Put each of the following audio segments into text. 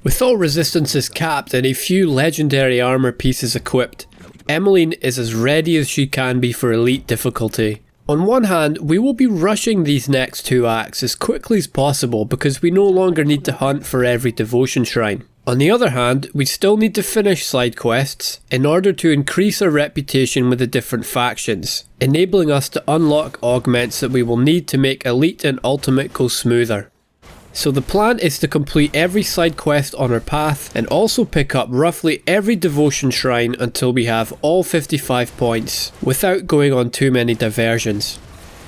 With all resistances capped and a few legendary armor pieces equipped, Emmeline is as ready as she can be for elite difficulty. On one hand, we will be rushing these next 2 acts as quickly as possible because we no longer need to hunt for every devotion shrine. On the other hand, we still need to finish side quests in order to increase our reputation with the different factions, enabling us to unlock augments that we will need to make Elite and Ultimate go smoother. So the plan is to complete every side quest on our path and also pick up roughly every devotion shrine until we have all 55 points, without going on too many diversions.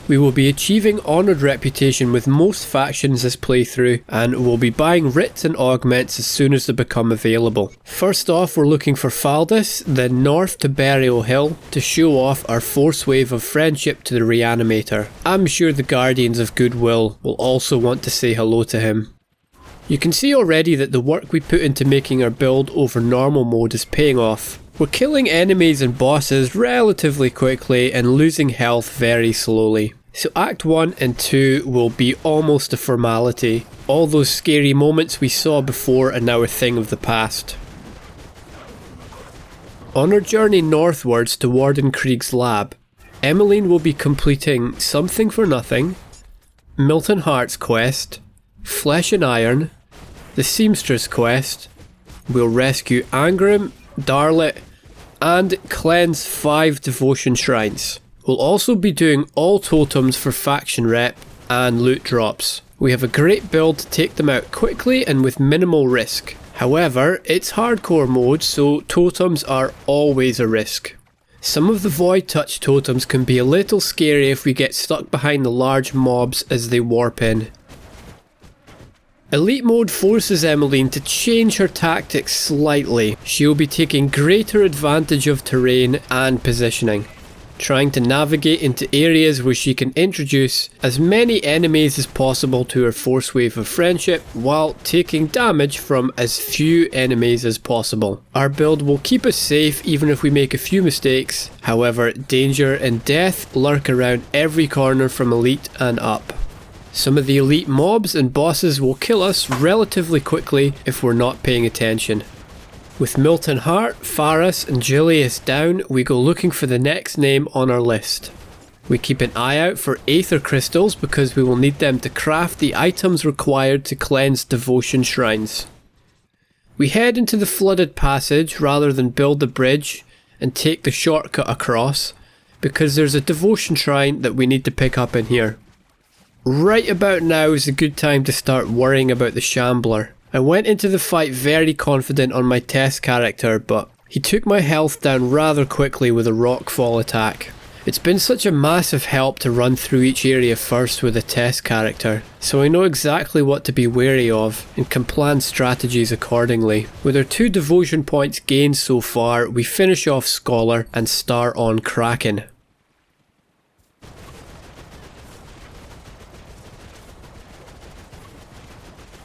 We will be achieving honoured reputation with most factions this playthrough, and will be buying writs and augments as soon as they become available. First off, we're looking for Faldis, then north to Burial Hill to show off our force wave of friendship to the Reanimator. I'm sure the Guardians of Goodwill will also want to say hello to him. You can see already that the work we put into making our build over normal mode is paying off. We're killing enemies and bosses relatively quickly and losing health very slowly. So Act 1 and 2 will be almost a formality. All those scary moments we saw before are now a thing of the past. On our journey northwards to Warden Krieg's lab, Emmeline will be completing Something for Nothing, Milton Hart's quest, Flesh and Iron, the Seamstress quest. We'll rescue Angrim, Darlet, and cleanse 5 devotion shrines. We'll also be doing all totems for faction rep and loot drops. We have a great build to take them out quickly and with minimal risk. However, it's hardcore mode, so totems are always a risk. Some of the Void Touch totems can be a little scary if we get stuck behind the large mobs as they warp in. Elite mode forces Emmeline to change her tactics slightly. She'll be taking greater advantage of terrain and positioning, trying to navigate into areas where she can introduce as many enemies as possible to her force wave of friendship while taking damage from as few enemies as possible. Our build will keep us safe even if we make a few mistakes. However, danger and death lurk around every corner from Elite and up. Some of the elite mobs and bosses will kill us relatively quickly if we're not paying attention. With Milton Hart, Faris and Julius down, we go looking for the next name on our list. We keep an eye out for Aether Crystals because we will need them to craft the items required to cleanse devotion shrines. We head into the flooded passage rather than build the bridge and take the shortcut across because there's a devotion shrine that we need to pick up in here. Right about now is a good time to start worrying about the Shambler. I went into the fight very confident on my test character, but he took my health down rather quickly with a rockfall attack. It's been such a massive help to run through each area first with a test character, so I know exactly what to be wary of and can plan strategies accordingly. With our 2 devotion points gained so far, we finish off Scholar and start on Kraken.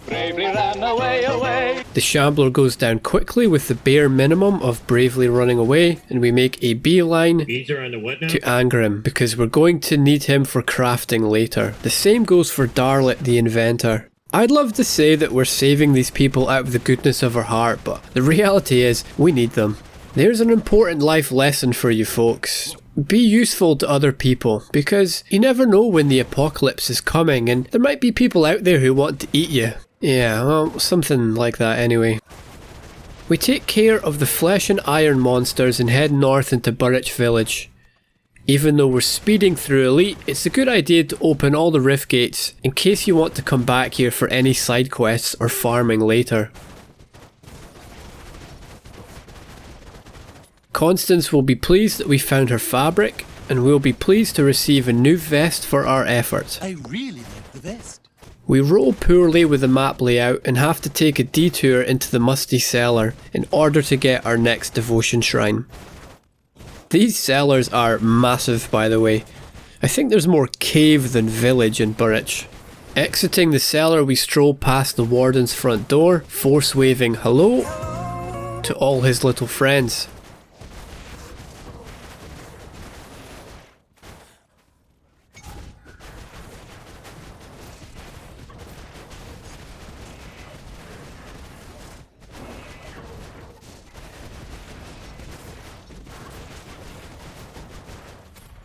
Bravely ran away. The Shambler goes down quickly with the bare minimum of bravely running away, and we make a beeline to Angrim because we're going to need him for crafting later. The same goes for Darlet the Inventor. I'd love to say that we're saving these people out of the goodness of our heart, but the reality is we need them. There's an important life lesson for you folks. Be useful to other people, because you never know when the apocalypse is coming and there might be people out there who want to eat you. Yeah, well, something like that anyway. We take care of the flesh and iron monsters and head north into Burrich Village. Even though we're speeding through Elite, it's a good idea to open all the rift gates in case you want to come back here for any side quests or farming later. Constance will be pleased that we found her fabric, and we'll be pleased to receive a new vest for our efforts. I really like the vest. We roll poorly with the map layout and have to take a detour into the musty cellar in order to get our next devotion shrine. These cellars are massive, by the way. I think there's more cave than village in Burrich. Exiting the cellar, we stroll past the warden's front door, force waving hello to all his little friends.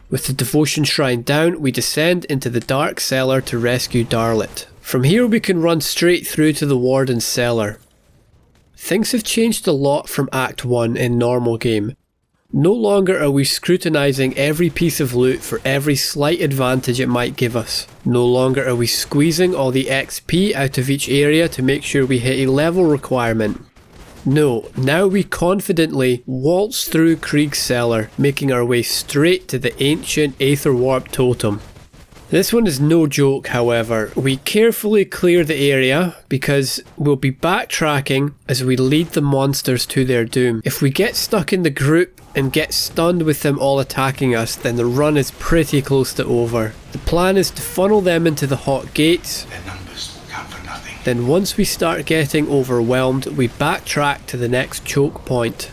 With the Devotion Shrine down, we descend into the Dark Cellar to rescue Darlet. From here we can run straight through to the Warden's Cellar. Things have changed a lot from Act 1 in normal game. No longer are we scrutinising every piece of loot for every slight advantage it might give us. No longer are we squeezing all the XP out of each area to make sure we hit a level requirement. No, now we confidently waltz through Krieg's Cellar, making our way straight to the ancient Aetherwarp Totem. This one is no joke, however. We carefully clear the area because we'll be backtracking as we lead the monsters to their doom. If we get stuck in the group and get stunned with them all attacking us, then the run is pretty close to over. The plan is to funnel them into the hot gates. Their numbers will count for nothing. Then once we start getting overwhelmed, we backtrack to the next choke point.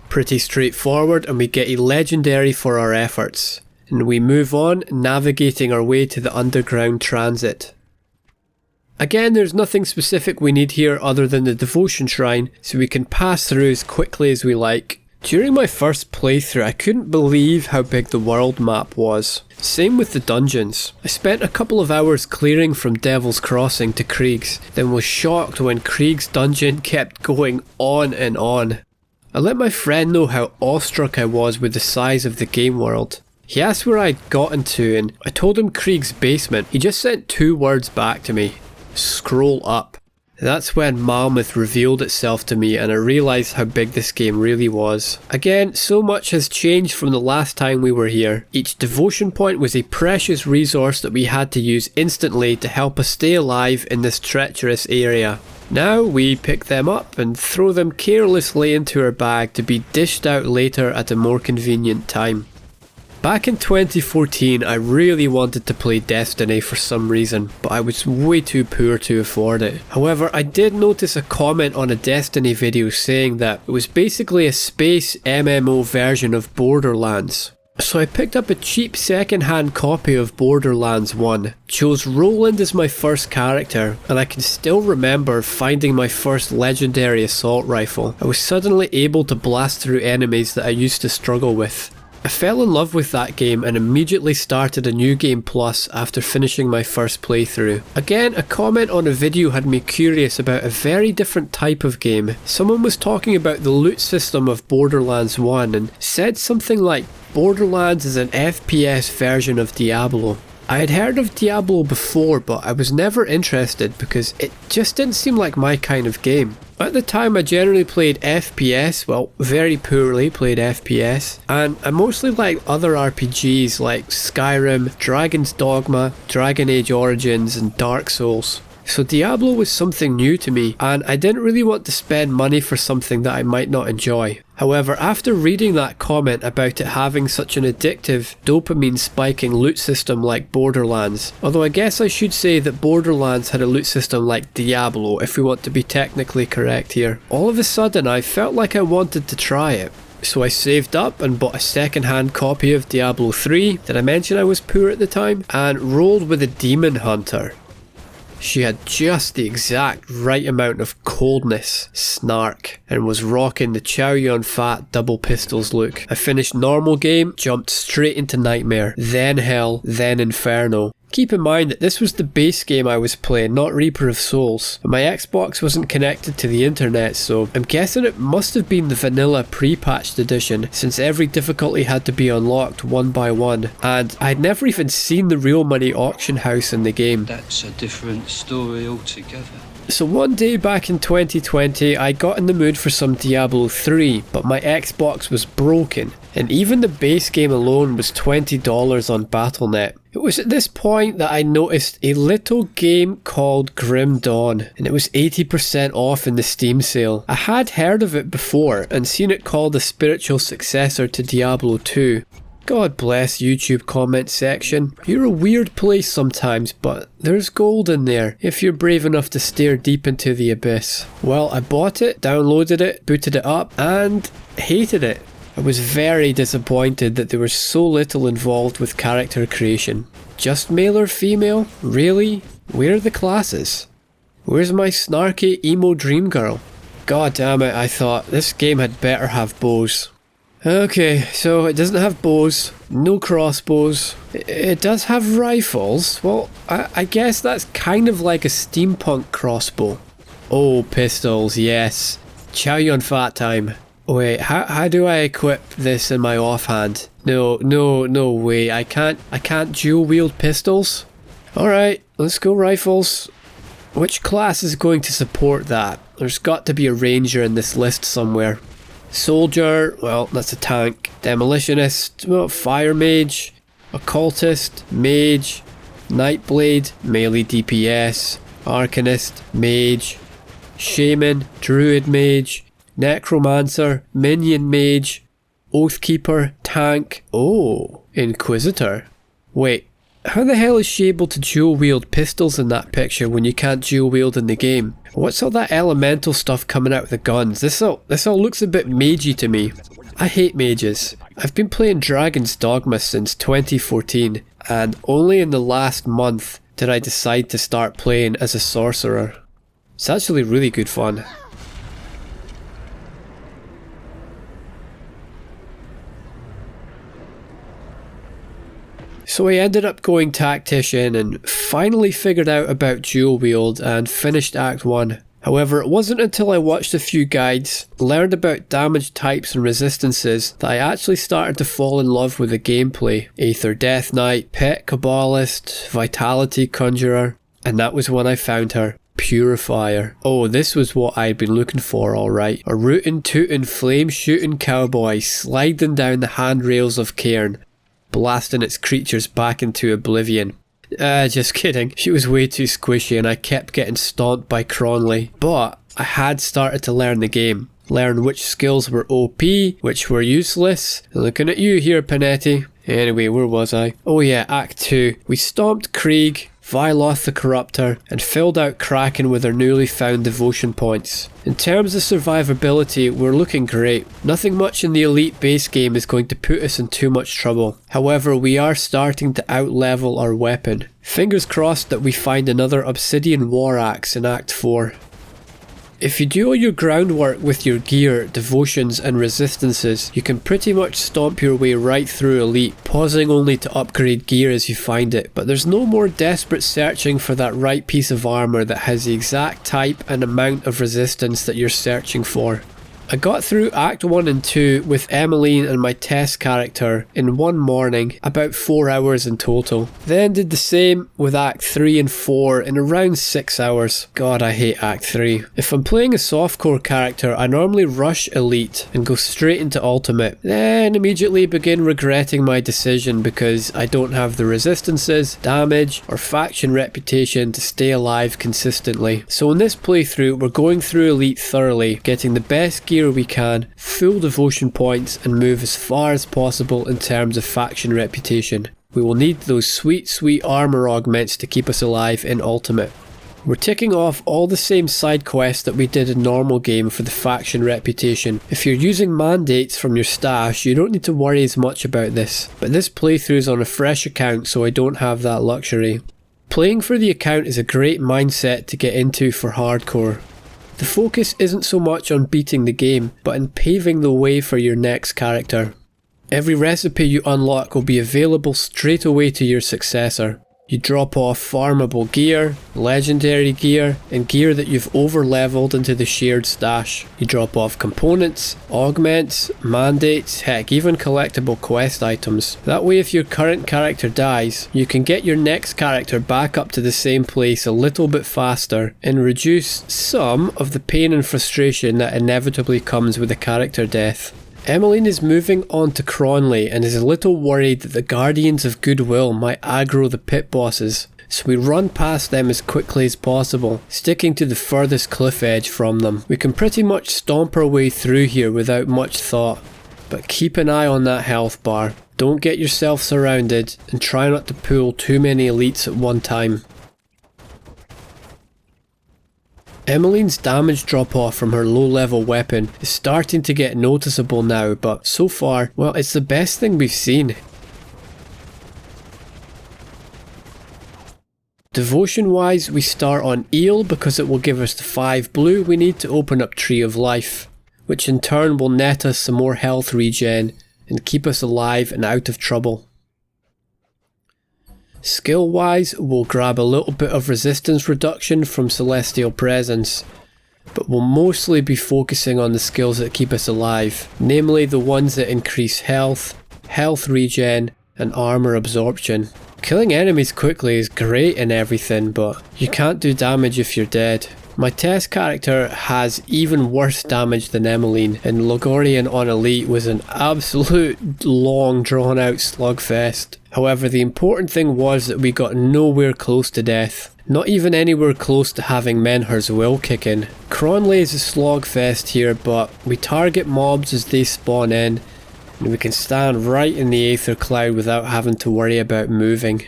Pretty straightforward, and we get a legendary for our efforts. And we move on, navigating our way to the underground transit. Again, there's nothing specific we need here other than the Devotion Shrine, so we can pass through as quickly as we like. During my first playthrough, I couldn't believe how big the world map was. Same with the dungeons. I spent a couple of hours clearing from Devil's Crossing to Krieg's, then was shocked when Krieg's dungeon kept going on and on. I let my friend know how awestruck I was with the size of the game world. He asked where I'd gotten to, and I told him Krieg's basement. He just sent 2 words back to me: scroll up. That's when Malmouth revealed itself to me and I realised how big this game really was. Again, so much has changed from the last time we were here. Each devotion point was a precious resource that we had to use instantly to help us stay alive in this treacherous area. Now we pick them up and throw them carelessly into our bag to be dished out later at a more convenient time. Back in 2014, I really wanted to play Destiny for some reason, but I was way too poor to afford it. However, I did notice a comment on a Destiny video saying that it was basically a space MMO version of Borderlands. So I picked up a cheap second-hand copy of Borderlands 1, chose Roland as my first character, and I can still remember finding my first legendary assault rifle. I was suddenly able to blast through enemies that I used to struggle with. I fell in love with that game and immediately started a New Game Plus after finishing my first playthrough. Again, a comment on a video had me curious about a very different type of game. Someone was talking about the loot system of Borderlands 1 and said something like, Borderlands is an FPS version of Diablo. I had heard of Diablo before, but I was never interested because it just didn't seem like my kind of game. At the time I generally played FPS, well, very poorly played FPS, and I mostly liked other RPGs like Skyrim, Dragon's Dogma, Dragon Age Origins and Dark Souls. So Diablo was something new to me, and I didn't really want to spend money for something that I might not enjoy. However, after reading that comment about it having such an addictive, dopamine spiking loot system like Borderlands, although I guess I should say that Borderlands had a loot system like Diablo if we want to be technically correct here, all of a sudden I felt like I wanted to try it. So I saved up and bought a second-hand copy of Diablo 3, did I mention I was poor at the time, and rolled with a Demon Hunter. She had just the exact right amount of coldness, snark, and was rocking the Chow Yun Fat double pistols look. I finished normal game, jumped straight into Nightmare, then Hell, then Inferno. Keep in mind that this was the base game I was playing, not Reaper of Souls. My Xbox wasn't connected to the internet, so I'm guessing it must have been the vanilla pre-patched edition, since every difficulty had to be unlocked one by one, and I'd never even seen the real money auction house in the game. That's a different story altogether. So one day back in 2020, I got in the mood for some Diablo 3, but my Xbox was broken, and even the base game alone was $20 on Battle.net. It was at this point that I noticed a little game called Grim Dawn, and it was 80% off in the Steam sale. I had heard of it before and seen it called a spiritual successor to Diablo 2. God bless YouTube comment section. You're a weird place sometimes, but there's gold in there if you're brave enough to stare deep into the abyss. Well, I bought it, downloaded it, booted it up, and hated it. I was very disappointed that there was so little involved with character creation. Just male or female? Really? Where are the classes? Where's my snarky emo dream girl? God damn it, I thought this game had better have bows. Okay, so it doesn't have bows, no crossbows. It does have rifles. Well, I guess that's kind of like a steampunk crossbow. Oh, pistols, yes. Chow yun fat time. Wait, how do I equip this in my offhand? No way. I can't dual wield pistols. Alright, let's go rifles. Which class is going to support that? There's got to be a ranger in this list somewhere. Soldier, well, that's a tank. Demolitionist, well, fire mage. Occultist, mage. Nightblade, melee DPS. Arcanist, mage. Shaman, druid mage. Necromancer, minion mage. Oathkeeper, tank. Oh, Inquisitor. Wait, how the hell is she able to dual wield pistols in that picture when you can't dual wield in the game? What's all that elemental stuff coming out with the guns? This all looks a bit magey to me. I hate mages. I've been playing Dragon's Dogma since 2014, and only in the last month did I decide to start playing as a sorcerer. It's actually really good fun. So I ended up going tactician and finally figured out about dual wield and finished Act 1. However, it wasn't until I watched a few guides, learned about damage types and resistances, that I actually started to fall in love with the gameplay. Aether Death Knight, Pet Kabbalist, Vitality Conjurer, and that was when I found her. Purifier. Oh, this was what I'd been looking for, alright. A rootin' tootin' flame shooting cowboy sliding down the handrails of Cairn, blasting its creatures back into oblivion. Just kidding. She was way too squishy and I kept getting stomped by Cronley. But I had started to learn the game. Learn which skills were OP, which were useless. Looking at you here, Panetti. Anyway, where was I? Oh yeah, Act 2. We stomped Krieg, Vyloth the Corruptor, and filled out Kraken with our newly found devotion points. In terms of survivability, we're looking great. Nothing much in the elite base game is going to put us in too much trouble. However, we are starting to outlevel our weapon. Fingers crossed that we find another Obsidian War Axe in Act 4. If you do all your groundwork with your gear, devotions and resistances, you can pretty much stomp your way right through Elite, pausing only to upgrade gear as you find it. But there's no more desperate searching for that right piece of armour that has the exact type and amount of resistance that you're searching for. I got through Act 1 and 2 with Emmeline and my test character in one morning, about 4 hours in total. Then did the same with Act 3 and 4 in around 6 hours. God, I hate Act 3. If I'm playing a softcore character, I normally rush Elite and go straight into Ultimate, then immediately begin regretting my decision because I don't have the resistances, damage, or faction reputation to stay alive consistently. So in this playthrough, we're going through Elite thoroughly, getting the best gear we can, full devotion points, and move as far as possible in terms of faction reputation. We will need those sweet armor augments to keep us alive in Ultimate. We're ticking off all the same side quests that we did in normal game for the faction reputation. If you're using mandates from your stash, you don't need to worry as much about this, but this playthrough is on a fresh account, so I don't have that luxury. Playing for the account is a great mindset to get into for hardcore. The focus isn't so much on beating the game, but in paving the way for your next character. Every recipe you unlock will be available straight away to your successor. You drop off farmable gear, legendary gear, and gear that you've over leveled into the shared stash. You drop off components, augments, mandates, heck, even collectible quest items. That way if your current character dies, you can get your next character back up to the same place a little bit faster and reduce some of the pain and frustration that inevitably comes with a character death. Emmeline is moving on to Cronley and is a little worried that the Guardians of Goodwill might aggro the pit bosses, so we run past them as quickly as possible, sticking to the furthest cliff edge from them. We can pretty much stomp our way through here without much thought, but keep an eye on that health bar. Don't get yourself surrounded and try not to pull too many elites at one time. Emmeline's damage drop off from her low level weapon is starting to get noticeable now, but so far, well, it's the best thing we've seen. Devotion wise, we start on Eel because it will give us the 5 blue we need to open up Tree of Life, which in turn will net us some more health regen and keep us alive and out of trouble. Skill wise, we'll grab a little bit of resistance reduction from Celestial Presence, but we'll mostly be focusing on the skills that keep us alive, namely the ones that increase health, health regen, and armor absorption. Killing enemies quickly is great and everything, but you can't do damage if you're dead. My test character has even worse damage than Emmeline, and Logorian on Elite was an absolute long drawn out slugfest. However, the important thing was that we got nowhere close to death. Not even anywhere close to having Menhir's Will kick in. Cronley is a slogfest here, but we target mobs as they spawn in, and we can stand right in the Aether Cloud without having to worry about moving.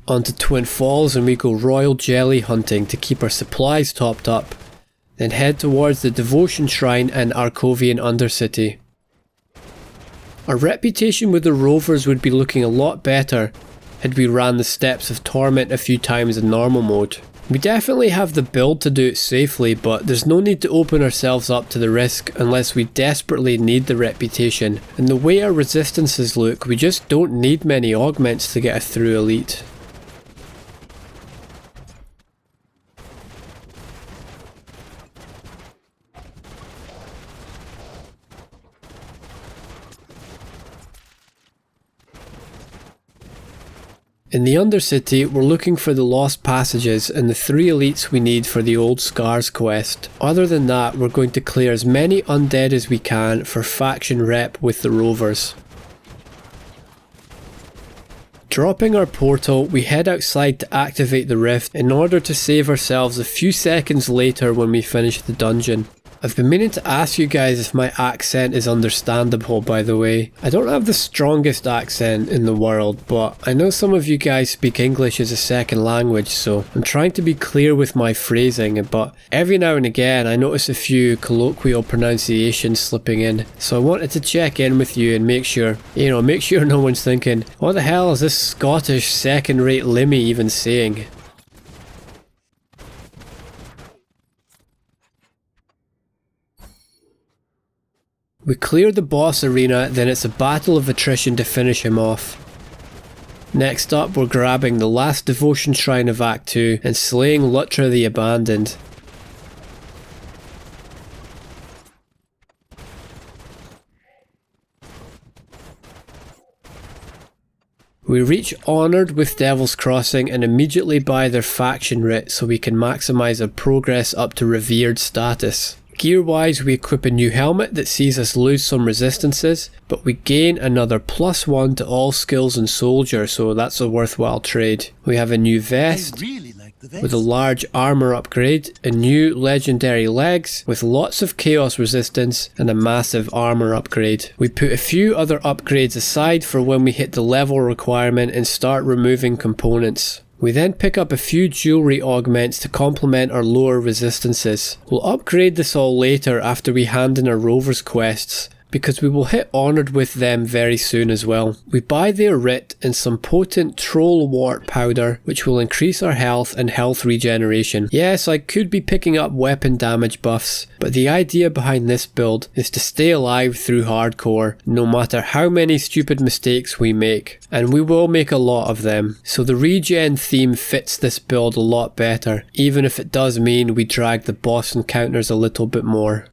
Onto Twin Falls and we go royal jelly hunting to keep our supplies topped up, then head towards the Devotion Shrine in Arcovian Undercity. Our reputation with the Rovers would be looking a lot better had we ran the steps of Torment a few times in normal mode. We definitely have the build to do it safely, but there's no need to open ourselves up to the risk unless we desperately need the reputation, and the way our resistances look, we just don't need many augments to get us through Elite. In the Undercity, we're looking for the Lost Passages and the 3 elites we need for the Old Scars quest. Other than that, we're going to clear as many undead as we can for faction rep with the Rovers. Dropping our portal, we head outside to activate the rift in order to save ourselves a few seconds later when we finish the dungeon. I've been meaning to ask you guys if my accent is understandable, by the way. I don't have the strongest accent in the world, but I know some of you guys speak English as a second language, so I'm trying to be clear with my phrasing, but every now and again I notice a few colloquial pronunciations slipping in, so I wanted to check in with you and make sure no one's thinking, what the hell is this Scottish second-rate Limmy even saying? We clear the boss arena, then it's a battle of attrition to finish him off. Next up, we're grabbing the last Devotion Shrine of Act 2 and slaying Lutra the Abandoned. We reach Honoured with Devil's Crossing and immediately buy their faction writ so we can maximise our progress up to Revered status. Gear wise, we equip a new helmet that sees us lose some resistances, but we gain another +1 to all skills and soldier, so that's a worthwhile trade. We have a new vest with a large armour upgrade, a new legendary legs with lots of chaos resistance and a massive armour upgrade. We put a few other upgrades aside for when we hit the level requirement and start removing components. We then pick up a few jewellery augments to complement our lower resistances. We'll upgrade this all later after we hand in our Rovers quests, because we will hit Honoured with them very soon as well. We buy their writ and some potent troll wart powder, which will increase our health and health regeneration. Yes, I could be picking up weapon damage buffs, but the idea behind this build is to stay alive through hardcore, no matter how many stupid mistakes we make. And we will make a lot of them, so the regen theme fits this build a lot better, even if it does mean we drag the boss encounters a little bit more.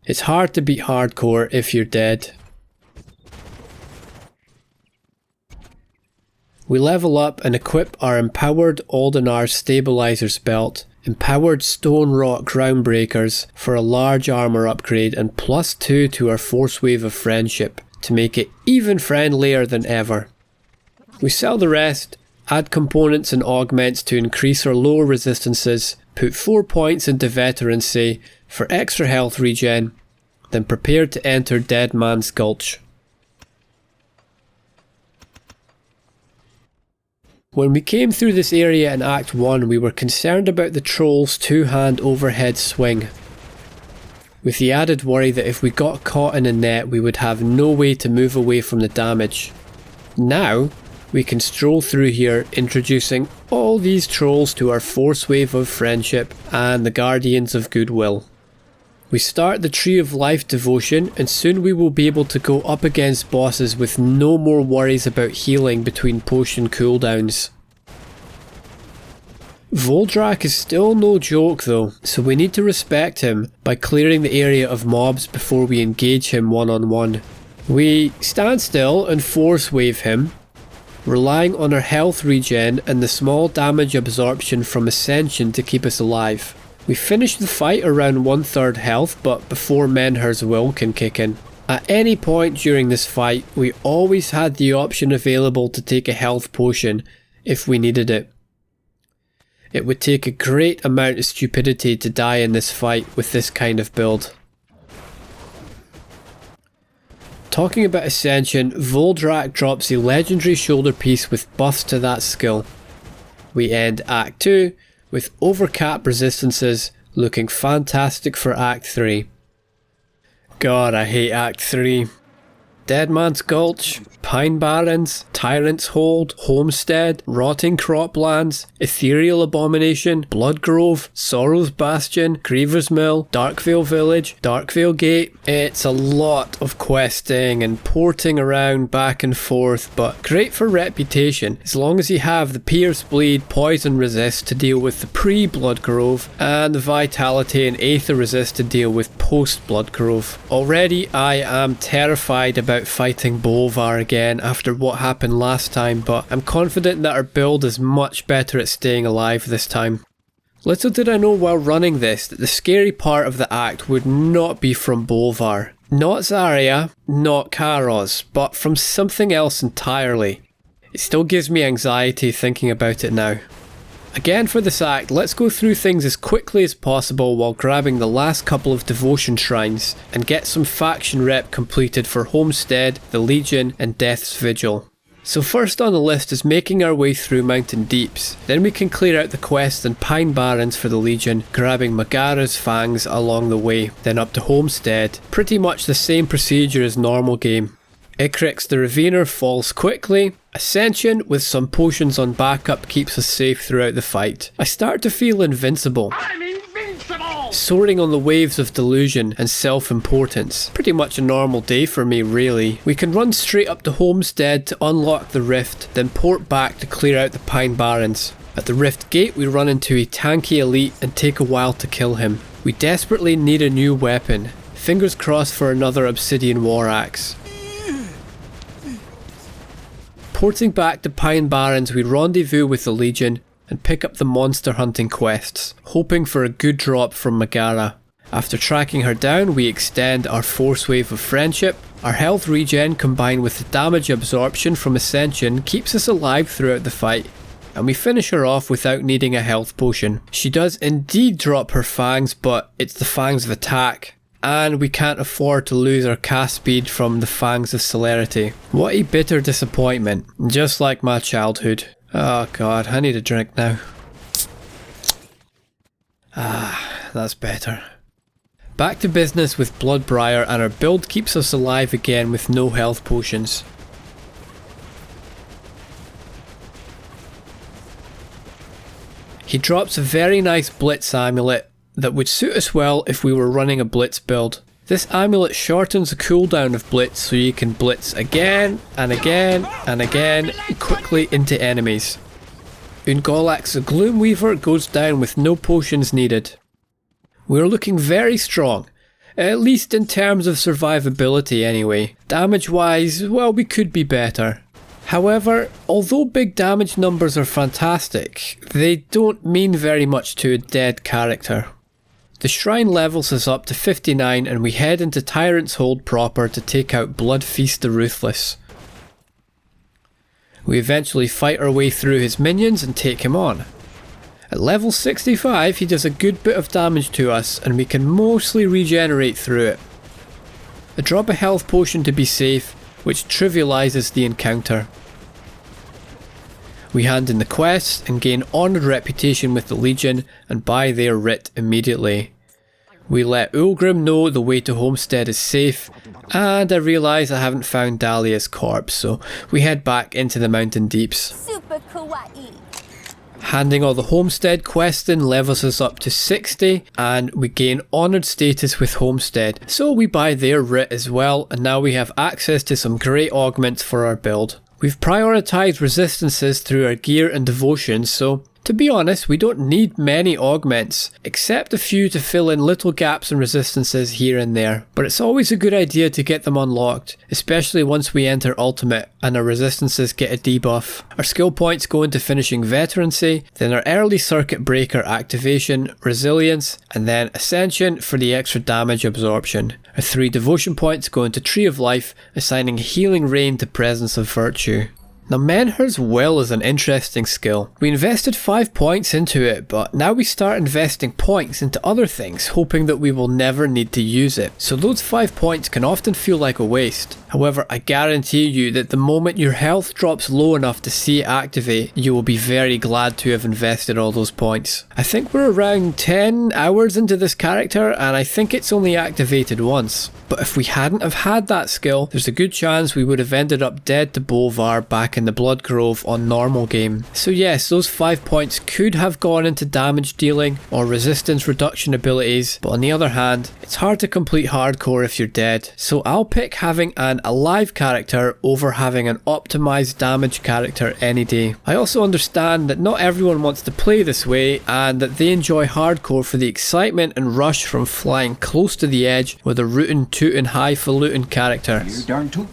It's hard to beat hardcore if you're dead. We level up and equip our empowered Aldenar Stabilizer's belt, Empowered stone rock groundbreakers for a large armour upgrade and +2 to our force wave of friendship to make it even friendlier than ever. We sell the rest, add components and augments to increase our lower resistances, put 4 points into veterancy for extra health regen, then prepare to enter Dead Man's Gulch. When we came through this area in Act 1, we were concerned about the Troll's two-hand overhead swing, with the added worry that if we got caught in a net we would have no way to move away from the damage. Now, we can stroll through here, introducing all these trolls to our force wave of friendship and the Guardians of Goodwill. We start the Tree of Life devotion, and soon we will be able to go up against bosses with no more worries about healing between potion cooldowns. Voldrak is still no joke though, so we need to respect him by clearing the area of mobs before we engage him one-on-one. We stand still and force wave him, relying on our health regen and the small damage absorption from Ascension to keep us alive. We finish the fight around 1/3 health, but before Menher's Will can kick in. At any point during this fight, we always had the option available to take a health potion if we needed it. It would take a great amount of stupidity to die in this fight with this kind of build. Talking about Ascension, Voldrak drops a legendary shoulder piece with buffs to that skill. We end Act 2 with overcap resistances, looking fantastic for Act 3. God, I hate Act 3. Dead Man's Gulch, Pine Barrens, Tyrant's Hold, Homestead, Rotting Croplands, Ethereal Abomination, Bloodgrove, Sorrow's Bastion, Griever's Mill, Darkvale Village, Darkvale Gate. It's a lot of questing and porting around back and forth, but great for reputation as long as you have the Pierce Bleed, Poison Resist to deal with the pre-Bloodgrove and the Vitality and Aether Resist to deal with post-Bloodgrove. Already I am terrified about fighting Bolvar again after what happened last time, but I'm confident that our build is much better at staying alive this time. Little did I know while running this that the scary part of the act would not be from Bolvar. Not Zarya, not Kairos, but from something else entirely. It still gives me anxiety thinking about it now. Again for this act, let's go through things as quickly as possible while grabbing the last couple of devotion shrines and get some faction rep completed for Homestead, the Legion and Death's Vigil. So first on the list is making our way through Mountain Deeps, then we can clear out the quests and Pine Barrens for the Legion, grabbing Magara's Fangs along the way, then up to Homestead, pretty much the same procedure as normal game. Ikrix the Raviner falls quickly. Ascension with some potions on backup keeps us safe throughout the fight. I start to feel invincible. I'm invincible! Soaring on the waves of delusion and self-importance. Pretty much a normal day for me really. We can run straight up to Homestead to unlock the rift, then port back to clear out the Pine Barrens. At the rift gate we run into a tanky elite and take a while to kill him. We desperately need a new weapon. Fingers crossed for another Obsidian War Axe. Porting back to Pine Barrens, we rendezvous with the Legion and pick up the monster hunting quests, hoping for a good drop from Magara. After tracking her down, we extend our force wave of friendship. Our health regen combined with the damage absorption from Ascension keeps us alive throughout the fight, and we finish her off without needing a health potion. She does indeed drop her fangs, but it's the fangs of attack. And we can't afford to lose our cast speed from the Fangs of Celerity. What a bitter disappointment, just like my childhood. Oh god, I need a drink now. Ah, that's better. Back to business with Bloodbriar, and our build keeps us alive again with no health potions. He drops a very nice Blitz amulet that would suit us well if we were running a Blitz build. This amulet shortens the cooldown of Blitz so you can Blitz again and again and again quickly into enemies. Ungolax the Gloomweaver goes down with no potions needed. We're looking very strong, at least in terms of survivability anyway. Damage wise, well, we could be better. However, although big damage numbers are fantastic, they don't mean very much to a dead character. The shrine levels us up to 59 and we head into Tyrant's Hold proper to take out Bloodfeast the Ruthless. We eventually fight our way through his minions and take him on. At level 65 he does a good bit of damage to us and we can mostly regenerate through it. I drop a health potion to be safe, which trivialises the encounter. We hand in the quests and gain honoured reputation with the Legion and buy their writ immediately. We let Ulgrim know the way to Homestead is safe, and I realise I haven't found Dahlia's corpse, so we head back into the mountain deeps. Super kawaii. Handing all the Homestead quests in levels us up to 60 and we gain honoured status with Homestead, so we buy their writ as well and now we have access to some great augments for our build. We've prioritised resistances through our gear and devotions, so to be honest we don't need many augments, except a few to fill in little gaps and resistances here and there, but it's always a good idea to get them unlocked, especially once we enter Ultimate and our resistances get a debuff. Our skill points go into finishing Veterancy, then our early Circuit Breaker activation, Resilience, and then Ascension for the extra damage absorption. Our 3 devotion points go into Tree of Life, assigning Healing Rain to Presence of Virtue. Now Menhir's Will is an interesting skill. We invested 5 points into it, but now we start investing points into other things, hoping that we will never need to use it. So those 5 points can often feel like a waste. However, I guarantee you that the moment your health drops low enough to see it activate, you will be very glad to have invested all those points. I think we're around 10 hours into this character and I think it's only activated once. But if we hadn't have had that skill, there's a good chance we would have ended up dead to Bolvar back in the Blood Grove on normal game. So yes, those 5 points could have gone into damage dealing or resistance reduction abilities, but on the other hand, it's hard to complete hardcore if you're dead. So I'll pick having an alive character over having an optimized damage character any day. I also understand that not everyone wants to play this way and that they enjoy hardcore for the excitement and rush from flying close to the edge with a rootin' tootin' highfalutin character.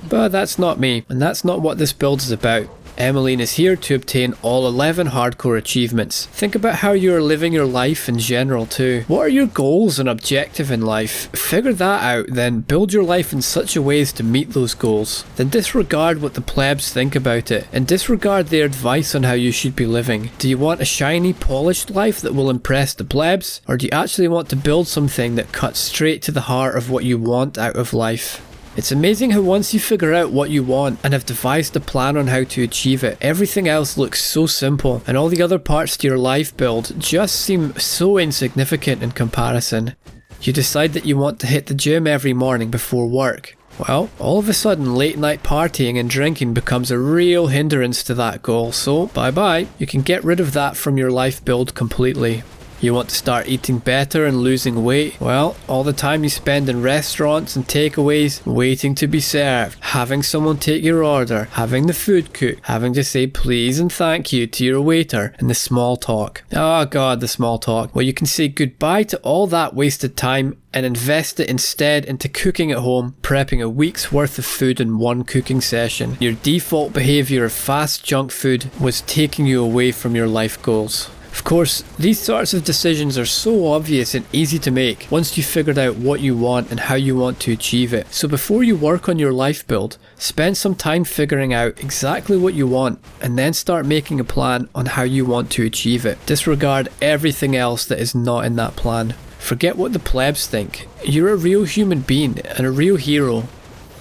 But that's not me, and that's not what this build is about. Emmeline is here to obtain all 11 hardcore achievements. Think about how you are living your life in general too. What are your goals and objective in life? Figure that out, then build your life in such a way as to meet those goals. Then disregard what the plebs think about it, and disregard their advice on how you should be living. Do you want a shiny, polished life that will impress the plebs? Or do you actually want to build something that cuts straight to the heart of what you want out of life? It's amazing how once you figure out what you want and have devised a plan on how to achieve it, everything else looks so simple and all the other parts to your life build just seem so insignificant in comparison. You decide that you want to hit the gym every morning before work. Well, all of a sudden late night partying and drinking becomes a real hindrance to that goal, so bye bye. You can get rid of that from your life build completely. You want to start eating better and losing weight? Well, all the time you spend in restaurants and takeaways, waiting to be served, having someone take your order, having the food cooked, having to say please and thank you to your waiter, and the small talk. Oh god, the small talk. Well, you can say goodbye to all that wasted time and invest it instead into cooking at home, prepping a week's worth of food in one cooking session. Your default behaviour of fast junk food was taking you away from your life goals. Of course, these sorts of decisions are so obvious and easy to make once you've figured out what you want and how you want to achieve it. So before you work on your life build, spend some time figuring out exactly what you want and then start making a plan on how you want to achieve it. Disregard everything else that is not in that plan. Forget what the plebs think. You're a real human being and a real hero.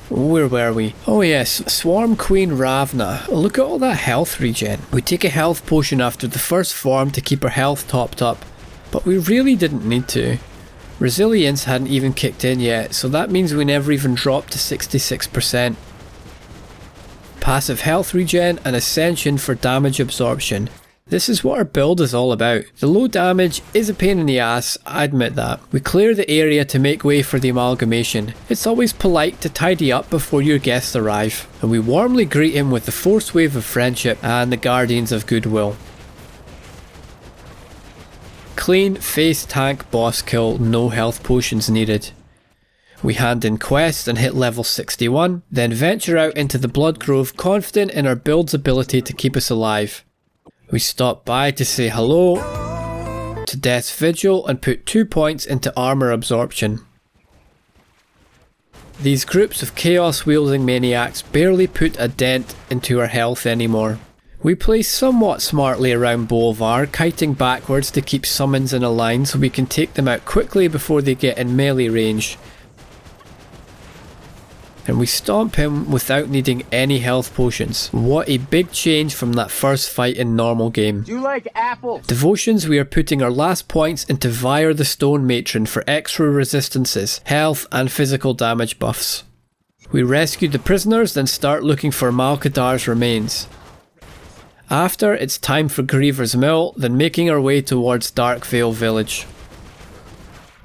Where were we? Oh yes, Swarm Queen Ravna. Look at all that health regen. We take a health potion after the first form to keep our health topped up, but we really didn't need to. Resilience hadn't even kicked in yet, so that means we never even dropped to 66%. Passive health regen and Ascension for damage absorption. This is what our build is all about. The low damage is a pain in the ass, I admit that. We clear the area to make way for the amalgamation. It's always polite to tidy up before your guests arrive, and we warmly greet him with the Force Wave of Friendship and the Guardians of Goodwill. Clean face tank boss kill, no health potions needed. We hand in quests and hit level 61, then venture out into the Blood Grove confident in our build's ability to keep us alive. We stop by to say hello to Death's Vigil and put 2 points into armor absorption. These groups of chaos-wielding maniacs barely put a dent into our health anymore. We play somewhat smartly around Bolvar, kiting backwards to keep summons in a line so we can take them out quickly before they get in melee range. And we stomp him without needing any health potions. What a big change from that first fight in normal game. Do you like apples? Devotions, we are putting our last points into Vire the Stone Matron for extra resistances, health and physical damage buffs. We rescue the prisoners, then start looking for Malkadar's remains. After, it's time for Griever's Mill, then making our way towards Darkvale Village.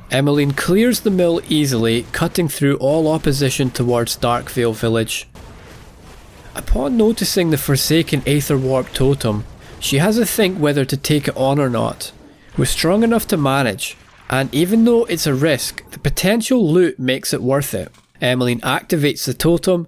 Emmeline clears the mill easily, cutting through all opposition towards Darkvale Village. Upon noticing the Forsaken Aether Warp Totem, she has a think whether to take it on or not. We're strong enough to manage, and even though it's a risk, the potential loot makes it worth it. Emmeline activates the totem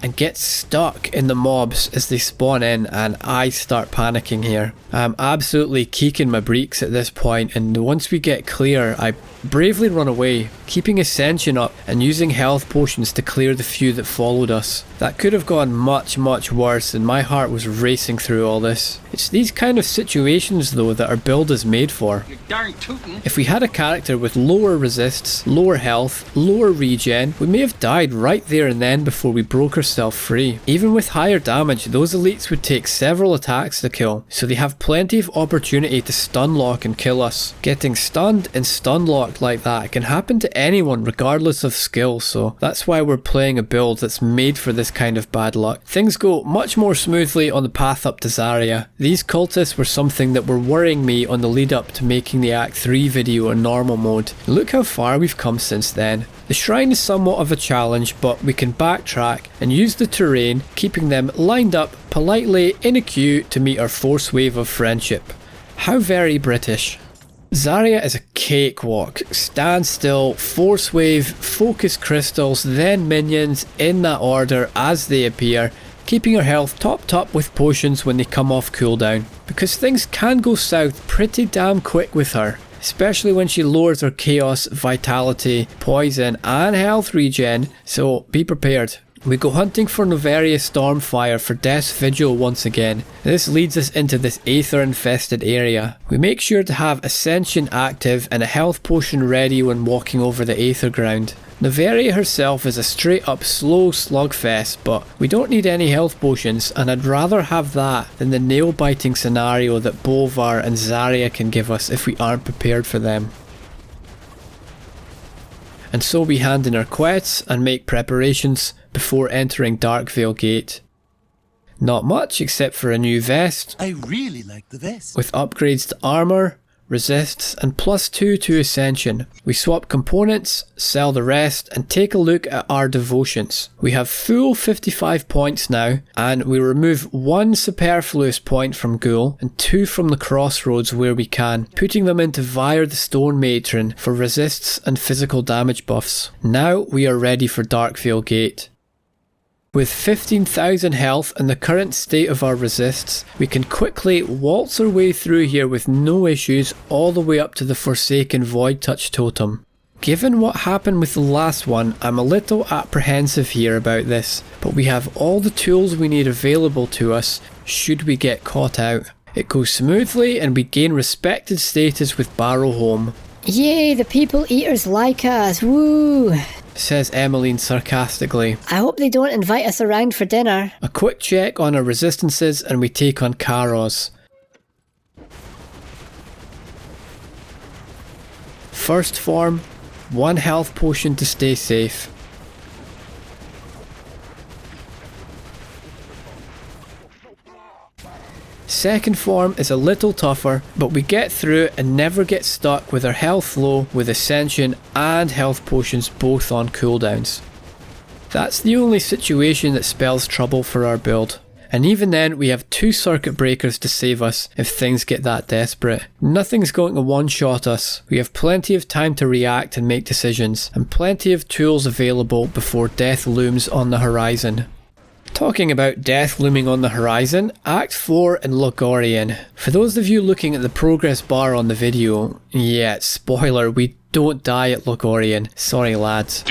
and gets stuck in the mobs as they spawn in, and I start panicking here. I'm absolutely keeking my breeks at this point, and once we get clear, I bravely run away, keeping Ascension up and using health potions to clear the few that followed us. That could have gone much worse, and my heart was racing through all this. It's these kind of situations though that our build is made for. You darn tootin'. If we had a character with lower resists, lower health, lower regen, we may have died right there and then before we broke ourselves free. Even with higher damage, those elites would take several attacks to kill, so they have plenty of opportunity to stun lock and kill us. Getting stunned and stun locked like that can happen to anyone regardless of skill, so that's why we're playing a build that's made for this kind of bad luck. Things go much more smoothly on the path up to Zarya. These cultists were something that were worrying me on the lead up to making the Act 3 video in normal mode. Look how far we've come since then. The shrine is somewhat of a challenge, but we can backtrack and use the terrain, keeping them lined up politely in a queue to meet our force wave of friendship. How very British. Zarya is a cakewalk. Stand still, force wave, focus crystals, then minions in that order as they appear, keeping our health topped up with potions when they come off cooldown. Because things can go south pretty damn quick with her, especially when she lowers her chaos, vitality, poison and health regen, so be prepared. We go hunting for Noveria Stormfire for Death's Vigil once again. This leads us into this Aether infested area. We make sure to have Ascension active and a health potion ready when walking over the Aether ground. Noveria herself is a straight up slow slugfest, but we don't need any health potions, and I'd rather have that than the nail biting scenario that Bolvar and Zarya can give us if we aren't prepared for them. And so we hand in our quests and make preparations before entering Darkvale Gate. Not much except for a new vest. I really like the vest. With upgrades to armor, resists and +2 to Ascension. We swap components, sell the rest and take a look at our devotions. We have full 55 points now, and we remove 1 superfluous point from Ghoul and 2 from the crossroads where we can, putting them into Vire the Stone Matron for resists and physical damage buffs. Now we are ready for Darkvale Gate. With 15,000 health and the current state of our resists, we can quickly waltz our way through here with no issues all the way up to the Forsaken Void Touch Totem. Given what happened with the last one, I'm a little apprehensive here about this, but we have all the tools we need available to us should we get caught out. It goes smoothly and we gain respected status with Barrowholm. Yay, the people eaters like us, woo! Says Emmeline sarcastically. I hope they don't invite us around for dinner. A quick check on our resistances and we take on Karos. First form, 1 health potion to stay safe. Second form is a little tougher, but we get through it and never get stuck with our health low with Ascension and health potions both on cooldowns. That's the only situation that spells trouble for our build. And even then, we have 2 circuit breakers to save us if things get that desperate. Nothing's going to one-shot us. We have plenty of time to react and make decisions, and plenty of tools available before death looms on the horizon. Talking about death looming on the horizon, Act 4 in Logorian. For those of you looking at the progress bar on the video, yeah, spoiler, we don't die at Logorian. Sorry lads.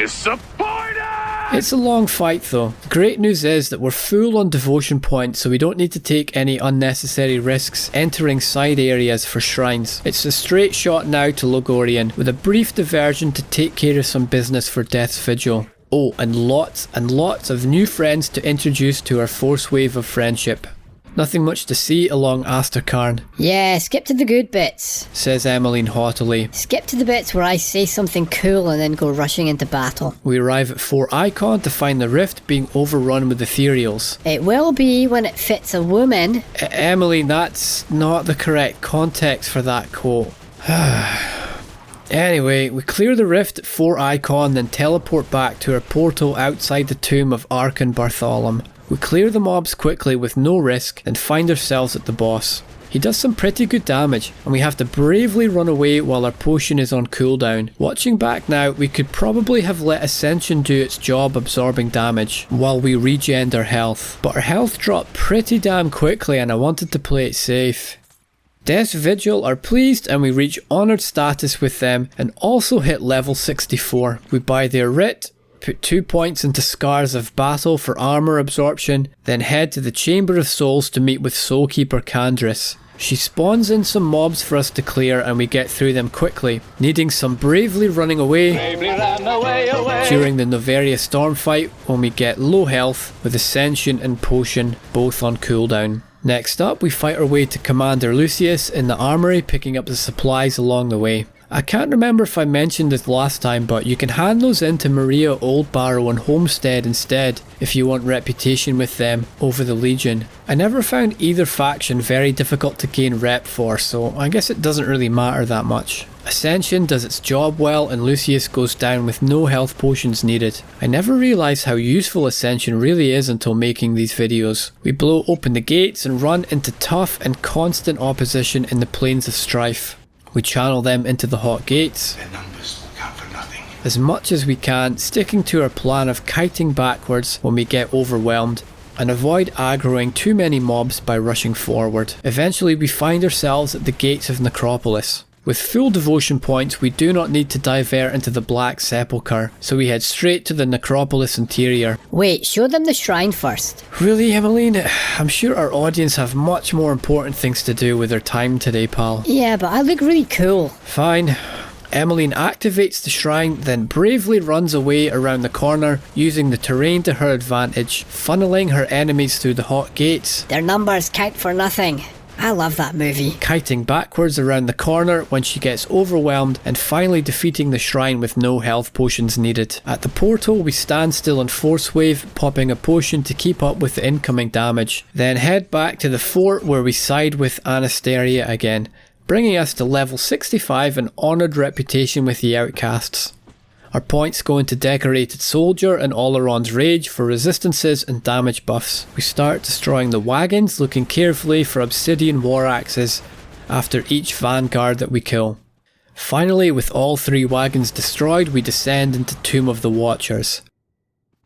It's a long fight though. The great news is that we're full on devotion points, so we don't need to take any unnecessary risks entering side areas for shrines. It's a straight shot now to Logorian, with a brief diversion to take care of some business for Death's Vigil. Oh, and lots of new friends to introduce to our force wave of friendship. Nothing much to see along Asterkarn. Yeah, skip to the good bits, says Emmeline haughtily. Skip to the bits where I say something cool and then go rushing into battle. We arrive at 4 Icon to find the rift being overrun with ethereals. It will be when it fits a woman. Emmeline, that's not the correct context for that quote. Anyway, we clear the rift at 4 Icon, then teleport back to our portal outside the tomb of Archon Bartholom. We clear the mobs quickly with no risk, then find ourselves at the boss. He does some pretty good damage, and we have to bravely run away while our potion is on cooldown. Watching back now, we could probably have let Ascension do its job absorbing damage while we regened our health, but our health dropped pretty damn quickly and I wanted to play it safe. Death's Vigil are pleased and we reach honoured status with them and also hit level 64. We buy their writ, put 2 points into Scars of Battle for armour absorption, then head to the Chamber of Souls to meet with Soulkeeper Kandris. She spawns in some mobs for us to clear and we get through them quickly, needing some bravely running away during the Noveria storm fight when we get low health with Ascension and Potion both on cooldown. Next up, we fight our way to Commander Lucius in the armory, picking up the supplies along the way. I can't remember if I mentioned this last time, but you can hand those in to Maria Oldbarrow and Homestead instead if you want reputation with them over the Legion. I never found either faction very difficult to gain rep for, so I guess it doesn't really matter that much. Ascension does its job well and Lucius goes down with no health potions needed. I never realised how useful Ascension really is until making these videos. We blow open the gates and run into tough and constant opposition in the Plains of Strife. We channel them into the Hot Gates Their numbers will count for nothing. as much as we can, sticking to our plan of kiting backwards when we get overwhelmed, and avoid aggroing too many mobs by rushing forward. Eventually we find ourselves at the gates of Necropolis. With full devotion points, we do not need to divert into the Black Sepulchre, so we head straight to the Necropolis interior. Wait, show them the shrine first. Really, Emmeline? I'm sure our audience have much more important things to do with their time today, pal. Yeah, but I look really cool. Fine. Emmeline activates the shrine, then bravely runs away around the corner, using the terrain to her advantage, funneling her enemies through the Hot Gates. Their numbers count for nothing. I love that movie. Kiting backwards around the corner when she gets overwhelmed and finally defeating the shrine with no health potions needed. At the portal we stand still on Force Wave, popping a potion to keep up with the incoming damage. Then head back to the fort where we side with Anasteria again, bringing us to level 65 and honoured reputation with the outcasts. Our points go into Decorated Soldier and Oleron's Rage for resistances and damage buffs. We start destroying the wagons, looking carefully for Obsidian War Axes after each vanguard that we kill. Finally, with all 3 wagons destroyed, we descend into Tomb of the Watchers